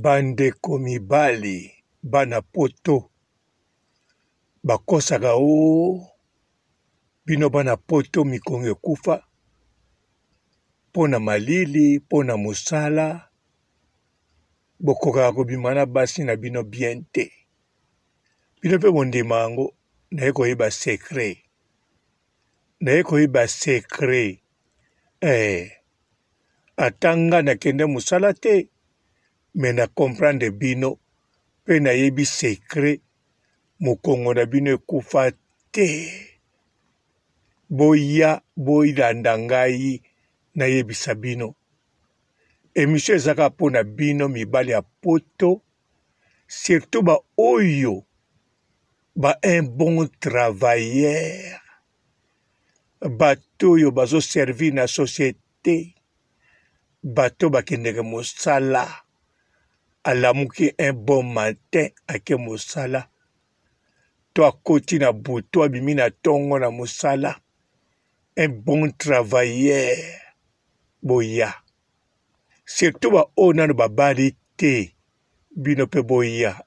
Bandeko mibali bana poto bakosaka o bino bana poto mikongo ekufa pona malili pona mosala bokokaka kobima na basi na bino bien te bino mpe bondima yango naye koyeba sekret ata nga nakende mosala te me na comprendre bino mpe nayebi sekret mokongo na bino ekufa te boya boyilanda ngai nayebisa bino emission ezaka mpona bino mibali ya poto surtout baoyo ba un bon travailleur bato oyo bazoservir na société bato bakendeke mosala alamuki un bon matin ake mosala to akoti na butu abimi na ntongo na mosala un bon travailleur boya surtout baoyo nano babali te bino mpe boya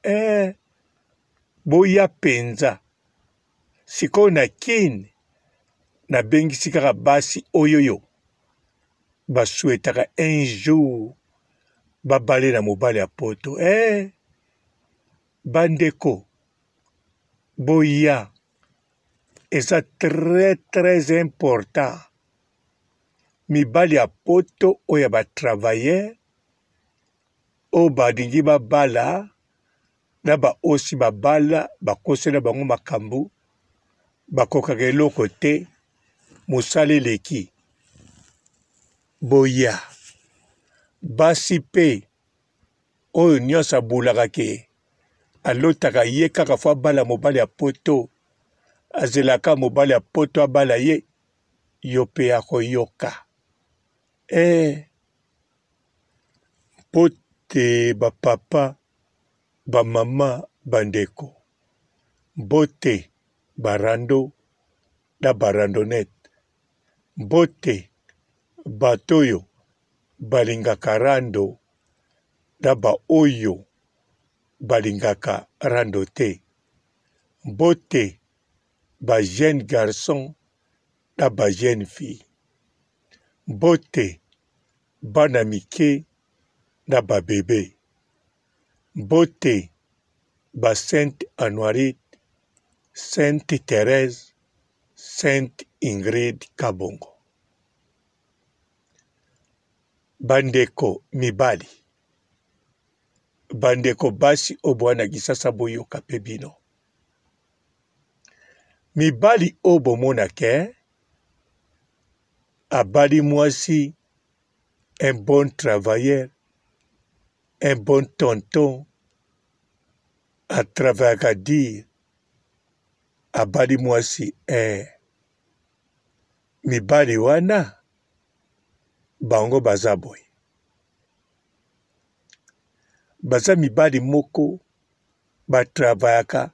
boya mpenza sikoyo na kini nabengisi kaka basi oyoyo basuetaka un jour babale na mobali ya poto bandeko boya eza très important mibali ya poto oyo ya batravailleur oyo balingi babala na baosi babala bakosela bango makambo bakokaka eloko te mosala eleki boya basi mpe oyo nyonso abulaka ke alotaka ye kaka fo abala mobali ya poto azelaka mobali ya poto abala ye yo mpe akoyoka mpo te bapapa bamama bandeko mbote barando na barandonete mbote bato oyo balingaka rando na baoyo balingaka rando te mbote ba jeune garçon na ba jeune fille mbote bana mike na babebe mbote ba Sainte Anoirite Sainte Thérèse Sainte Ingrid Kabongo bandeko mibali bandeko basi oyo bwana gisasa boyoka mpe bino mibali oyo bomonake abali mwasi un bon travailleur un bon tonton atravaillaka dire abali mwasi mibali wana bango baza boye baza mibali moko batravaillaka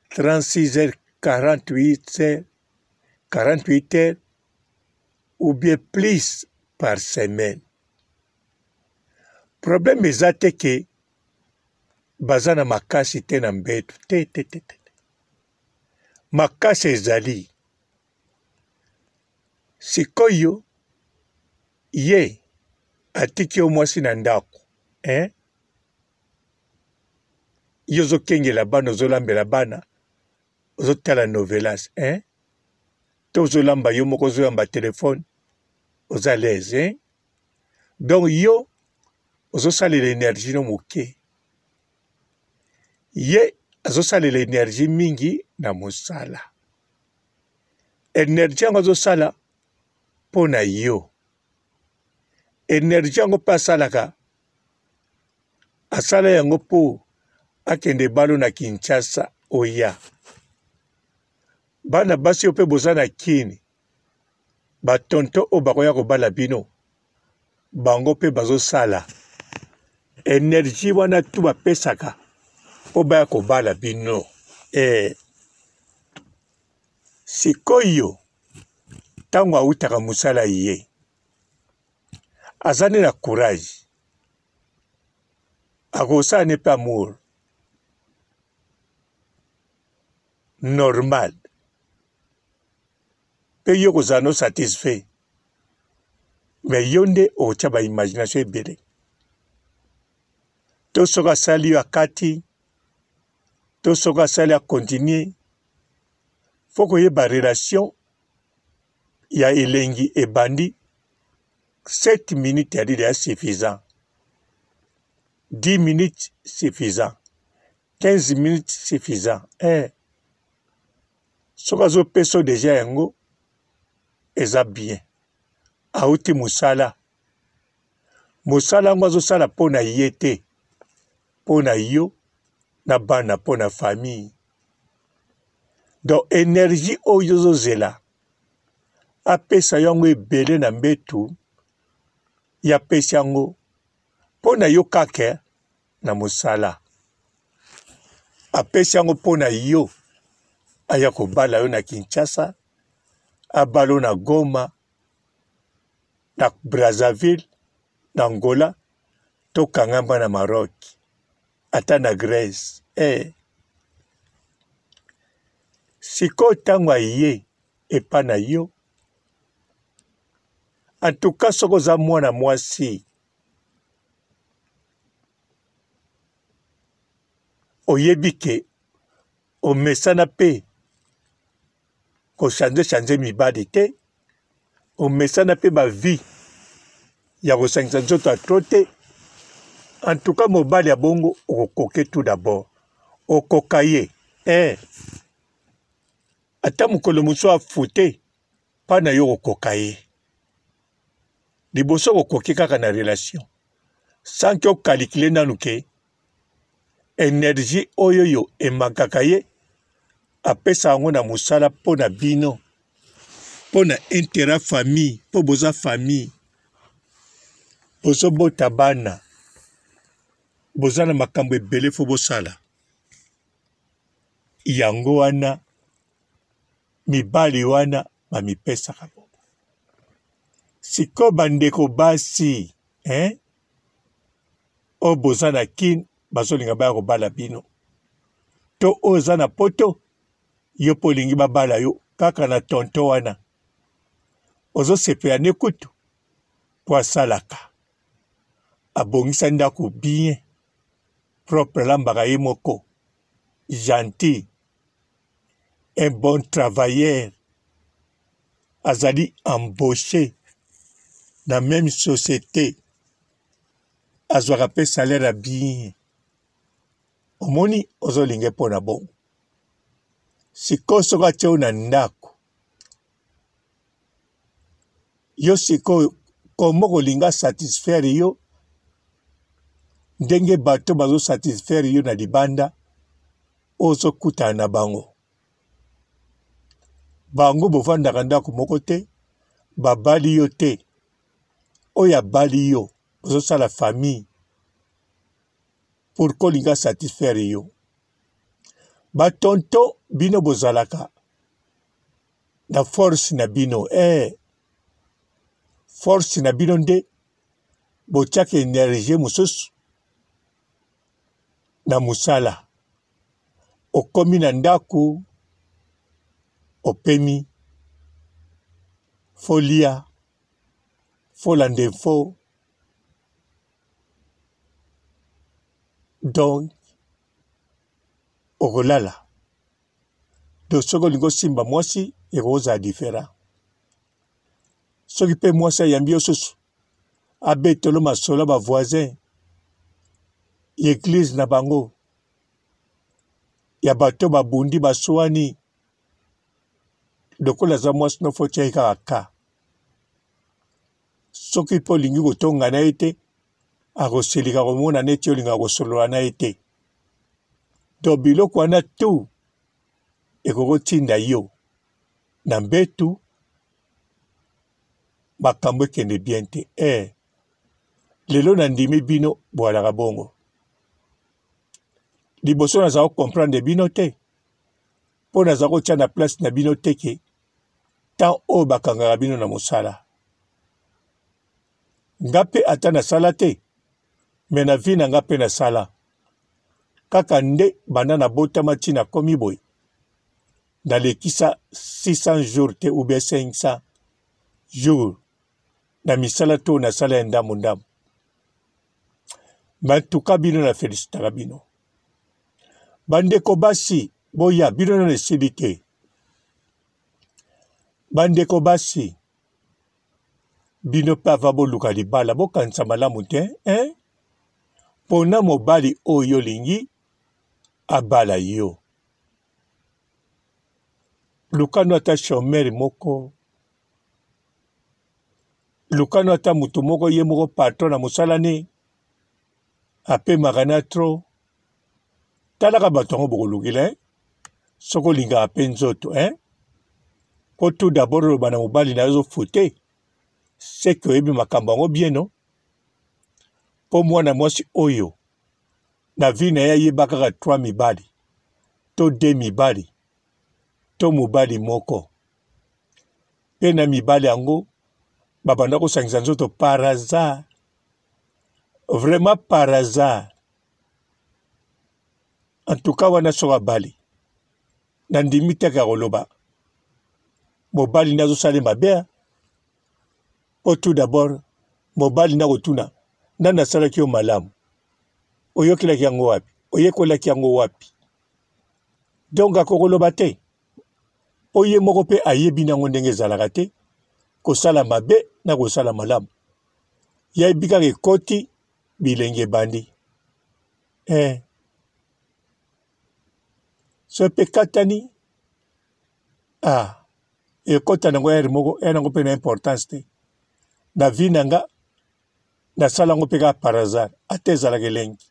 36 heures 48 heures ou bien plus par semaine problème eza te ke baza na makasi te na mbeto te makasi ezali sikoyo ye atiki yo mwasi na ndako yo ozokengela bana ozolambela bana ozotala novelas to ozolamba yo moko ozoyamba telefone oza lese donc yo ozosalela énergie no moke ye azosalela énergie mingi na mosala énergie yango azosala mpo na yo énergie yango mpe asala yango mpo akende balo na Kinshasa oya bana basi yo mpe boza na kini batonto oyo bakoya kobala bino bango mpe bazosala énergie wana tu bapesaka mpo baya kobala bino sikoyo ntango awutaka mosala ye azali na courage akosala ne mpe amour normal mpe yo kozala no satisfait me yo nde otya baimagination ebele to soki asali yo akati to soki asali akontinue fo koyeba relation ya elengi ebandi 7 minutes ya lile ya suffisant 10 minutes suffisant 15 minutes suffisant soki azopesa deja yango eza bien auti mosala yango azosala mpo na ye te mpo na yo na bana mpo na famille donc énergie oyo ozozela apesa yango ebele na mbetu ya pesi yango mpo na yo kaka na mosala apesi yango mpo na yo aya kobala yo na Kinshasa abalo na Goma na Brazzaville na Angola to kangamba na Maroc ata na Grèce sikoyo ntango aye epa na yo antuka soki oza mwana mwasi oyebi ke omesana mpe kochange mibali te omesana mpe bavi ya kosangisa nzoto atro te antuka mobali ya bongo okokoke tout d'abord okoka ye ata mokolo mosusu afute mpa na yo kokoka ye liboso okoki kaka na relation sanki okalikile nanu ke énergie oyo yo emakaka ye apesa yango na mosala mpo na bino mpo na intérêt famille mpo boza famille bozobota bana boza na makambo ebele fo bosala yango wana mibali wana bamipesaka bongo sikoyo bandeko basi oyo boza na kini bazolinga baya kobala bino to oyo oza na poto yo mpo olingi babala yo kaka na tonto wana ozosepela ne kutu mpo asalaka abongisa ndako bien propre alambaka ye moko gentil un bon travailleur azali embauché na même société azwaka mpe salaire ya bien omoni ozolinga mpo na bongo sikoyo soki atia yo na ndako yo sikoyo komo kolinga satisfaire yo ndenge bato bazosatisfaire yo na libanda ozokutana na bango bovandaka ndako moko te babali yo te oyo abali yo ozosala famille pour kolinga satisfaire yo batonto bino bozalaka na force na bino force na bino nde botiaka énergie mosusu na mosala okomi na ndako opemi folia folanda info donc okolala donc soki olingi osimba mwasi ekozala différent soki mpe mwasi ayambi yo susu abetelo masolo bavoisin église na bango ya bato babundi baswani lokola aza mwasi nofo tia ye kaka ka soki mpe olingi kotonga na ye te akosilika komona neti olingaka kosolola na ye te to biloko wana tu ekokotinda yo na mbetu makambo ekende bien te lelo nandimi bino bwalaka bongo liboso naza kokomprendre bino te mpo naza kotia na place na bino te ke tan oyo bakangaka bino na mosala nga mpe ata nasala te me na vi na nga mpe nasala kaka nde banda nabotama ntina komi boye nalekisa 600 jours te ou bien 500 jours na misala to nasala ya ndambo matuka bino na felicitaka bino bandeko basi boya bino na esili te bandeko basi bino mpe ava boluka libala bokanisa malamu te mpona mobali oyo olingi abala yo lukano ata shomere moko lukano ata mutu moko ye moko patron na mosala ne apemaka na tro talaka bato yango bokolukila soko olingaka mpe nzoto po tout d'abord oloba na mobali na yo ozofute seke oyebi makambo yango bieno mpo mwana mwasi oyo na vi na ye ayeba kaka 3 mibali to 2 mibali to mobali moko mpe na mibali yango babanda kosangisa nzoto par hasard vraiment par hasard en tout cas wana soko abali na ndimi te kaka koloba mobali nde azosala mabe po tout d'abord mobali na kotuna nani asalaki yo malamu oyokelaki yango wapi oyekolaki yango wapi donc akokoloba te po ye moko mpe ayebi nango ndenge ezalaka te kosala mabe na kosala malamu yayebi kaka ekoti bilenge ebandi so mpe katani ekota nango ere moko ere nango mpe na importance te na vi na nga nasala yango mpe kaka par hasard ata ezalaka elengi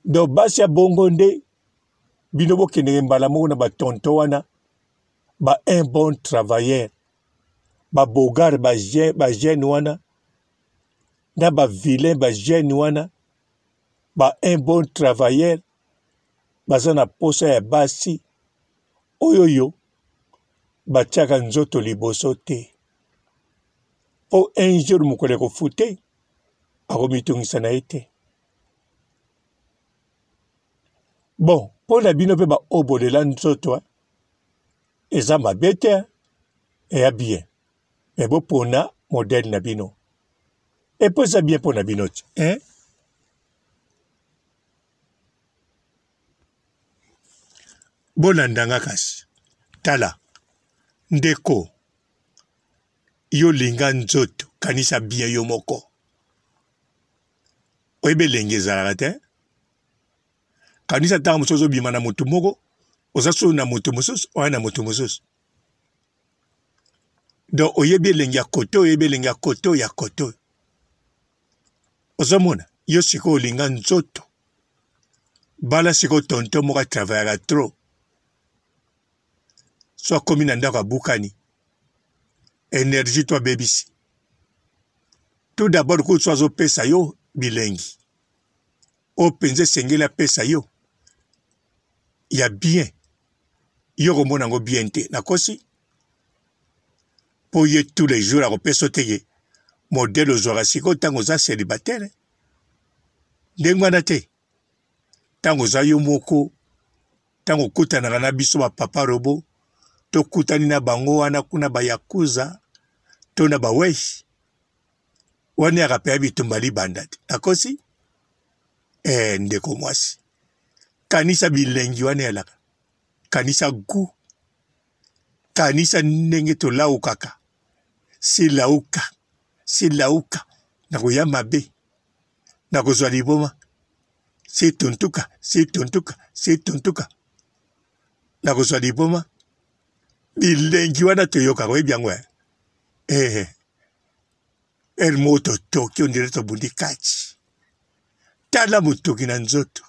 donc basi ya bongo nde bino bokendeke mbala moko na batonto wana un bon travailleur babogar bagene wana na bavilain bagene wana un bon travailleur baza na posa ya basi oyo batiaka nzoto liboso te po un jour mokolo ekofu te akomitungisa na ye te bon mpo na bino mpe baobolela nzoto eza mabe te eya bien me bopona modele na bino epo eza bien mpo na bino te bolandanga kasi tala ndeko yo linga nzoto kanisa bien yo moko oyebi elenge ezalaka te kanisa ntango mosusu ozobima na motu moko oza solo na motu mosusu oya na motu mosusu donc oyebi elenge ya kote oyebi elenge ya kote ya kote ozomona yo sikoyo olinga nzoto bala sikoyo tonto moko atravayaka trop so akomi na ndako abukani énergie to abebisi tout d'abord kutu so azopesa yo bilengi oyo mpenza esengeli apesa yo ya bien yo komona yango bien te nakosi mpo ye tous les jours akopesa o teke modele ozwaka sikoyo ntango oza célibataire ndenge wana te ntango oza yo moko ntango okutanaka na biso bapapa robo tokutani na bango wana kuna bayakuza to na baweshi wana yaka mpe ya bitumba libanda te nakosi ndeko mwasi kanisa bilengi wana yalaka kanisa gu kanisa ndenge tolaukaka silauka na koya mabe na kozwa liboma situntuka na kozwa liboma bilengi wana toyokaka oyebi yango elmo totoki ondire tobundi kati tala motoki na nzoto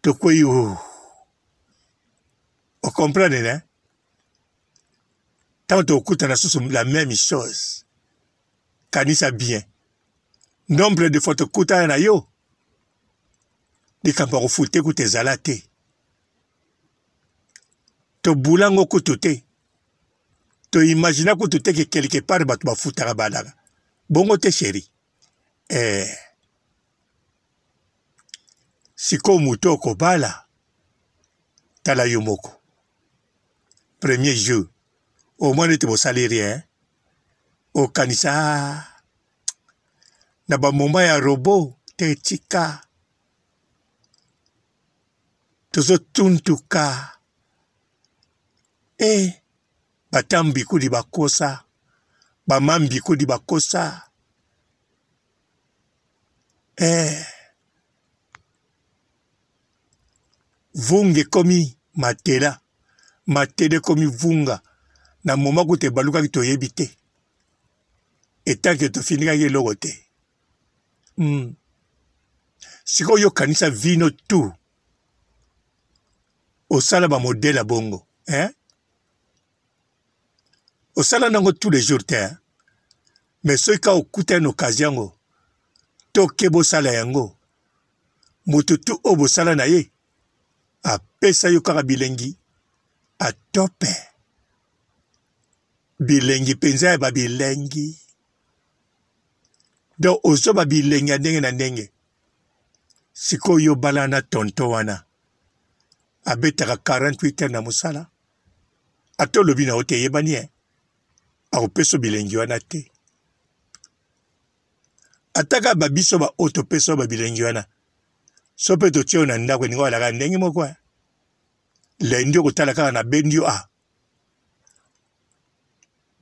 tokwei ocomprendre ne ntango tokutana susu la même chose kanisa bien nombre de fois tokutana na yo likambo akofute kuta ezala te tobulango kutu te toimagina kutu te ke quelque part bato bafutaka balaka bongo te sheri Siko muto kobala tala yo moko. Premier jeu. Au moins nete bosali rien. Okanisa na ba moma ya robot te tika. Tozo tuntuka. Batambi kudi bakosa. Bamambi kudi bakosa. Vunge komi matela. Matele komi vunga. Na moma kute baluka ki toyebi te. Etant que to finika ye logo te. Siko yo kanisa vino tu. Osala ba modèle bongo. Osala nango tous les jours te. Mais soki ka okuta une occasion toke bosala yango. Mututu o bosala na ye. Apesa yo kaka bilengi. Atope. Bilengi penza ya babilengi. Donc ozo babilengi ya ndenge na ndenge. Siko yo balana tonto wana. Abetaka 48 heures na musala. Ato lobi na ote yebani akopeso bilengi wana te. Ataka babiso ba oto peso ba bilengi wana. Sope to tio na ndako ningo alaka ndenge moko. Lendi okotala kaka na bendio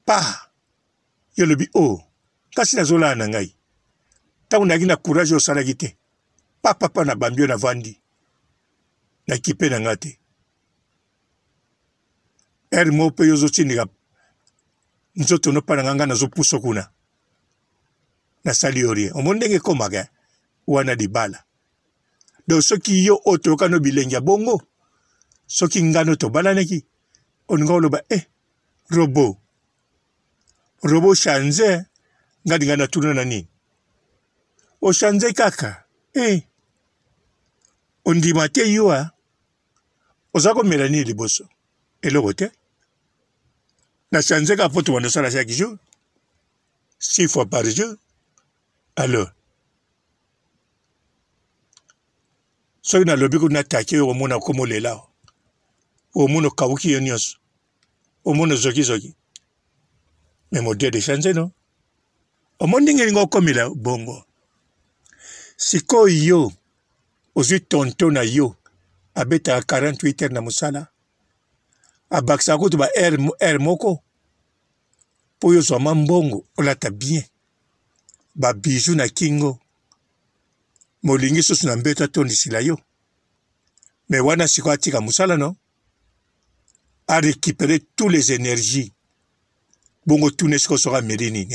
pa yo lobi kasi nazola na ngai. Tango naki na courage osalaki te. Papa na bambio na vandi. Na kipe na ngate. Mo pe yozo tindika. Nzoto no pa na nganga nazo puso kuna. Na sali orie. Omondenge komaka wana di bala. Do soki yo oto kano bilengia bongo. Soki ngano to bala neki. Oninga oloba Robo chanze. Ngadi ngana tuna na nini. O chanze kaka. Ondima te yua. Ozako melani liboso. Eloko te. Na chanze ka poto wando sala chaque jour. 6 fois par jour. Alors. Soki na lobi ko na take yo omona komo lela. Omono kawuki yo nyonso. Omono zoki. Mais modèle de chanze non. Omondinge ngo komila bongo. Siko yo. Ozi tonto na yo. Abeta 48 heures na musala. Abaksa kutu ba air moko. Po yo zwa mbongo. Olata bien. Ba bijou na kingo. Molingi sosu na mbeto atondisila yo. Mais wana siko atika musala no. A récupérer tous les énergies. Bongo tunesiko sera merini.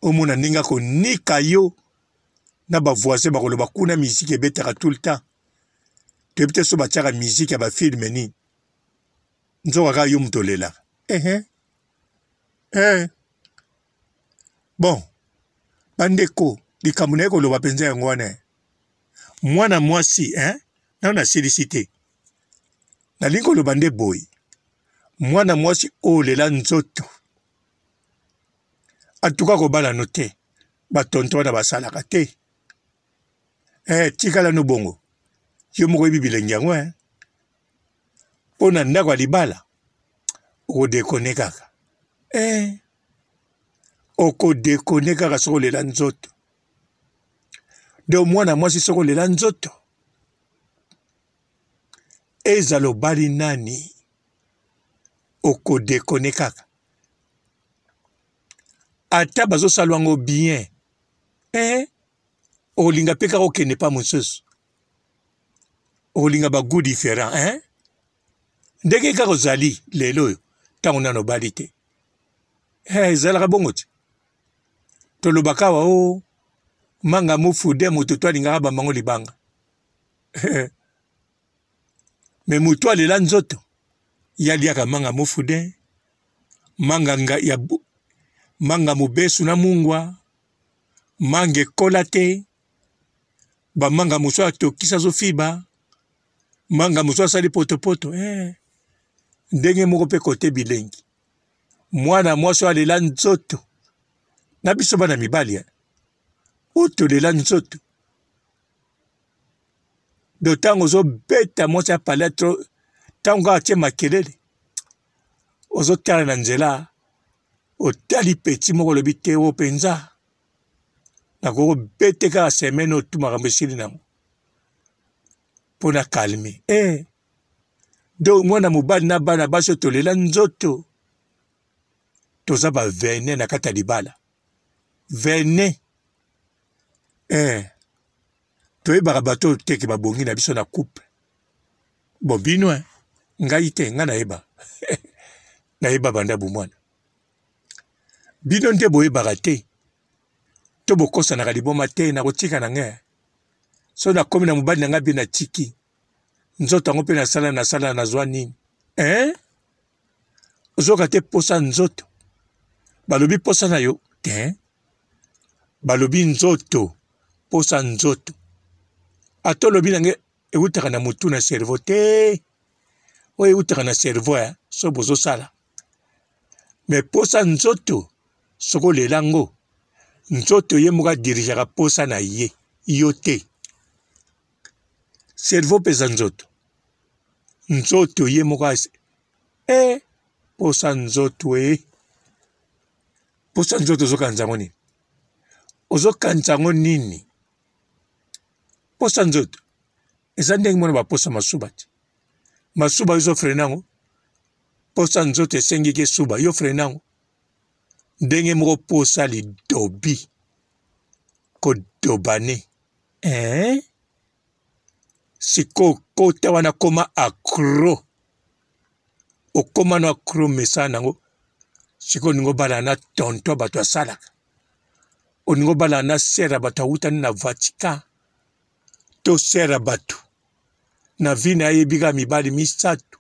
Omona ninga ko nika yo. Na ba voisin ba koloba kuna musique ebetaka tout le temps. Te peut-être so ba tiaka musique ya ba film ni. Nzoka ka yo mutolela. Bon. Bandeko, likamune ko loba penza yango wana. Mwana mwasi, na na félicité. Na linko loba nde boy. Mwana mwasi lela nzoto. Atuka ko bala note. Ba tonto na basalaka te. Tikala no bongo. Yo moko bibilengi yango Pona ndako libala. Oko dekone kaka. Oko dekone kaka soko lela nzoto. De mwana mwasi soko lela nzoto. Ezalo bali nani. Oko dekone kaka. Ata bazo salwango bien. Olinga peka okende pa mosusu. Olinga ba goût différent, Ndenge kaka ozali lelo yo. Tango nano bali te. Ezalaka bongo te. Tolobaka wa manga mufude moto to alingaka bamango libanga. Me mutu alela nzoto. Yaliaka manga mufude. Manga mubesu na mungwa. Mange kola te. Ba manga muso atokisa zo fiba. Manga muso asali poto. Ndenge moko pe kote bilengi. Mwana mwasi alela nzoto. Na biso bana mibali. otolela nzoto do ntango ozobeta mwasi apale tro ntango atie makelele ozotala na nzela otali peti moko olobi te o mpenza nakobete kaka semaine otu makambo esili nango mpo na kalme do mwana mobali na bana basi otolela nzoto toza bavene na kati ya libala vene toyebaka bato teke babongi na biso na couple bo bino ngai te nga nayeba nayeba banda bomwana bino nde boyebaka te to bokosanaka liboma te na kotika na ngai so nakomi na mobali na ngai mpe na tiki nzoto yango mpe nasala nazwa nini ozoka te posa nzoto balobi posa na yo te balobi nzoto posa nzoto ata olobi nange eutaka na mutu na cerveau te oyo eutaka na cerveau so bozosala me posa nzoto soko olela ngo nzoto ye moko adirijaka posa na ye yo te cerveau pesa nzoto nzoto ye moko posa nzoto posa nzoto ozokanza ngo nini ozokanza ngo nini posa nzoto eza ndenge mwana baposa masuba te masuba yo frene nango posa nzoto esengiki esuba yo frene nango ndenge moko posa lidobi kodobane siko kota wana koma akro okoma na akro mesa nango siko oningo bala na tonto bato asalaka oningo bala na sera bato awutani na Vatican to sera bato na vina ayebika mibali misato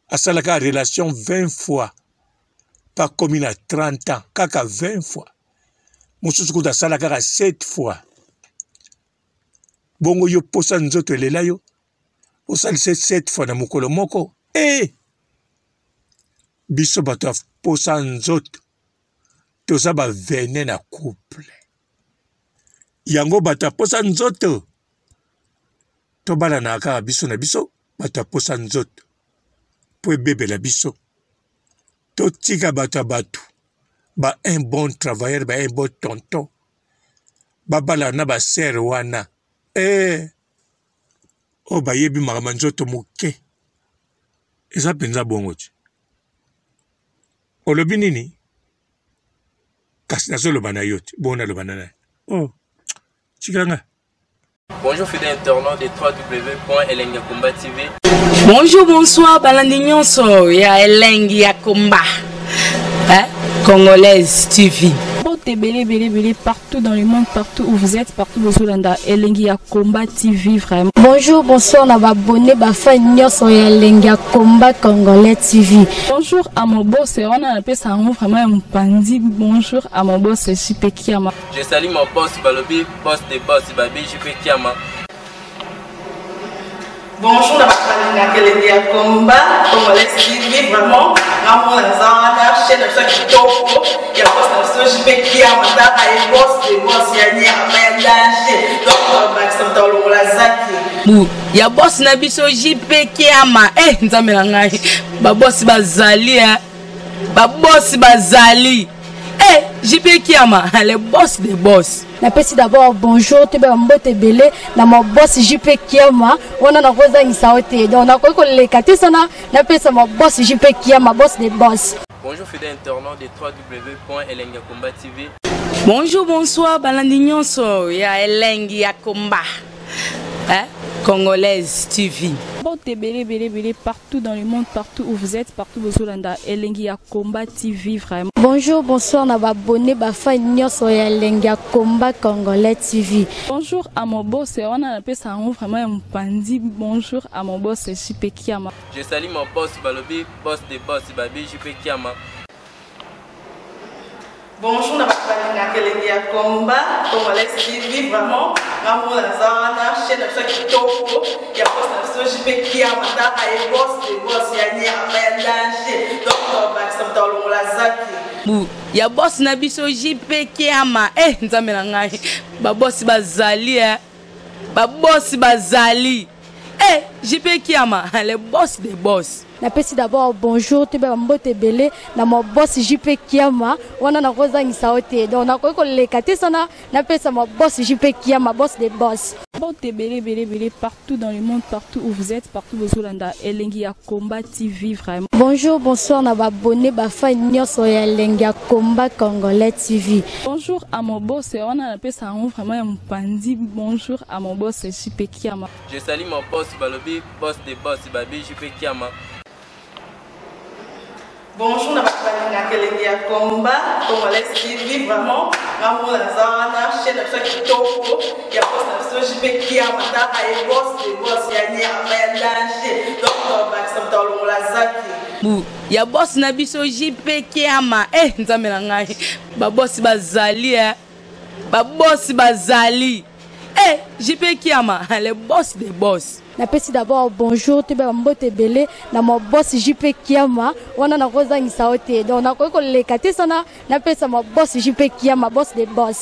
asalaka relation 20 fois pas komi na 30 ans kaka 20 fois mosusu kuta asala kaka 7 fois bongo yo posa nzoto elela yo osalise 7 fois na mokolo moko biso bato aposa nzoto toza bavene na couple yango bato aposa nzoto tobalanaka kaka biso na biso bato aposa nzoto mpo ebebela biso totika bato ya bato ba un bon travailleur ba un bon tonton babala na basere wana o bayebi makambo nzoto moke eza mpenza bongo ti olobi nini kasi nazoloba na yo ti bongo naloba na naye tikanga. Bonjour fidèles internautes de www.elengiakomba TV. Bonjour, bonsoir, balandi nyonso ya Elengi ya Komba. Congolaise TV. Belé partout dans le monde, partout où vous êtes, partout où vous êtes, Elengi ya Komba TV vraiment. Bonjour, bonsoir, on a abonné bafa nyonso ya Elengi ya Komba Congolais TV. Bonjour à mon boss, on a appelé ça vraiment un pandi. Bonjour à mon boss, JP Kiama. Je salue mon boss Balobi, boss des boss Babi, JP Kiama. Bonjour, la Elengi ya Komba Congolais TV vraiment. Ramon Zana, chaîne de ça qui topo, il y a boss de JP Kiama, et boss des boss, il y a ni à danger. Donc on va s'entendre la zaki. Ya boss na biso JP Kiama nzambe na ngai ba boss bazali ba boss bazali JP Kiama le boss des boss. Napesi d'abord bonjour te ba mbote belé na mo boss JP Kiama wana na koza ngisaote donc na ko le katisa na pesa mo boss JP Kiama boss des boss. Bonjour fidèles internautes de www.elengiakomba TV. Bonjour, bonsoir, balandi nyonso ya Elengi ya Komba. Congolaise TV. Belé partout dans le monde, partout où vous êtes, partout où vous êtes, Elengi ya Komba TV vraiment. Bonjour, bonsoir, on a abonné bafa nyonso ya Elengi ya Komba Congolais TV. Bonjour à mon boss, on a appelé ça vraiment un pandi. Bonjour à mon boss JP Kiama. Je salue mon boss Balobi, boss des boss Babi, JP Kiama. Bonjour, la Elengi ya Komba Congolais TV vraiment. Ramon Zana, chaîne de ça qui topo, il y a boss de JP Kiama, et boss des boss, il y a ni à danger. Donc on va s'entendre la zaki. bu ya boss na biso JP Kiama nzambe na ngai ba boss bazali ba boss bazali JP Kiama le boss des boss. Napesi d'abord bonjour te ba mbote belé na mo boss JP Kiama wana na kozangisa ote donc na ko lekate sana napesa mo boss JP Kiama boss des boss. Mbote belé partout dans le monde, partout où vous êtes, partout où vous êtes, Elengi ya Combat TV vraiment. Bonjour, bonsoir na ba abonné ba fan nyonso ya Elengi ya Combat Congolais TV. Bonjour à mon boss, on a appelé ça vraiment un pandi. Bonjour à mon boss JP Kiama. Je salue mon boss Balobi, boss des boss Babi JP Kiama. Bonjour, na Elengi ya Combat Congolais TV vraiment. Ngamu na zana chaîne na chaque kitoko ya boss na JP Kiama ta ay boss des boss ya ni ya danger. Donc ba samtalo la zaki. Bu ya boss na biso JP Kiama nzambe na ngai ba boss bazali ba boss bazali JP Kiama le boss des boss. Napesi d'abord bonjour te ba mbote belé na mo boss JP Kiama wana na kozangisa ote donc na ko lekate sana napesa mo boss JP Kiama boss des boss.